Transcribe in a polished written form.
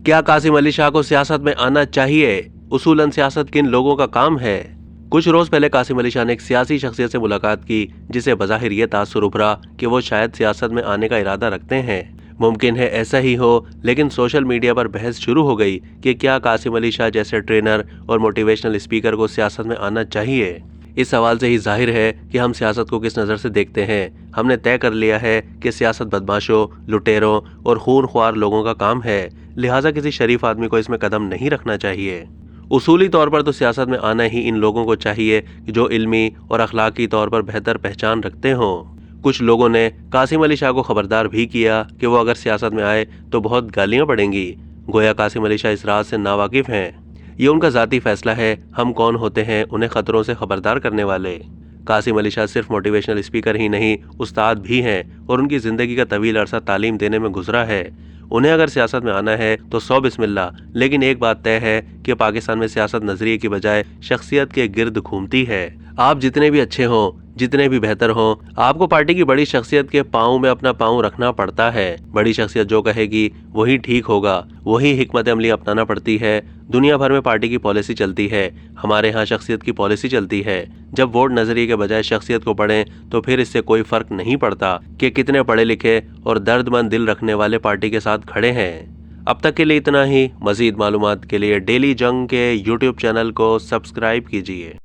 کیا قاسم علی شاہ کو سیاست میں آنا چاہیے؟ اصولاً سیاست کن لوگوں کا کام ہے؟ کچھ روز پہلے قاسم علی شاہ نے ایک سیاسی شخصیت سے ملاقات کی جسے بظاہر یہ تاثر ابھرا کہ وہ شاید سیاست میں آنے کا ارادہ رکھتے ہیں۔ ممکن ہے ایسا ہی ہو، لیکن سوشل میڈیا پر بحث شروع ہو گئی کہ کیا قاسم علی شاہ جیسے ٹرینر اور موٹیویشنل اسپیکر کو سیاست میں آنا چاہیے؟ اس سوال سے ہی ظاہر ہے کہ ہم سیاست کو کس نظر سے دیکھتے ہیں۔ ہم نے طے کر لیا ہے کہ سیاست بدماشوں، لٹیروں اور خون خوار لوگوں کا کام ہے، لہٰذا کسی شریف آدمی کو اس میں قدم نہیں رکھنا چاہیے۔ اصولی طور پر تو سیاست میں آنا ہی ان لوگوں کو چاہیے جو علمی اور اخلاقی طور پر بہتر پہچان رکھتے ہوں۔ کچھ لوگوں نے قاسم علی شاہ کو خبردار بھی کیا کہ وہ اگر سیاست میں آئے تو بہت گالیاں پڑیں گی، گویا قاسم علی شاہ اس راز سے ناواقف ہیں۔ یہ ان کا ذاتی فیصلہ ہے، ہم کون ہوتے ہیں انہیں خطروں سے خبردار کرنے والے؟ قاسم علی شاہ صرف موٹیویشنل اسپیکر ہی نہیں، استاد بھی ہیں اور ان کی زندگی کا طویل عرصہ تعلیم دینے میں گزرا ہے۔ انہیں اگر سیاست میں آنا ہے تو سو بسم اللہ، لیکن ایک بات طے ہے کہ پاکستان میں سیاست نظریے کی بجائے شخصیت کے گرد گھومتی ہے۔ آپ جتنے بھی اچھے ہوں، جتنے بھی بہتر ہوں، آپ کو پارٹی کی بڑی شخصیت کے پاؤں میں اپنا پاؤں رکھنا پڑتا ہے۔ بڑی شخصیت جو کہے گی وہی ٹھیک ہوگا، وہی حکمت عملی اپنانا پڑتی ہے۔ دنیا بھر میں پارٹی کی پالیسی چلتی ہے، ہمارے ہاں شخصیت کی پالیسی چلتی ہے۔ جب ووٹ نظریے کے بجائے شخصیت کو پڑھیں تو پھر اس سے کوئی فرق نہیں پڑتا کہ کتنے پڑھے لکھے اور درد مند دل رکھنے والے پارٹی کے ساتھ کھڑے ہیں۔ اب تک کے لیے اتنا ہی۔ مزید معلومات کے لیے ڈیلی جنگ کے یوٹیوب چینل کو سبسکرائب کیجیے۔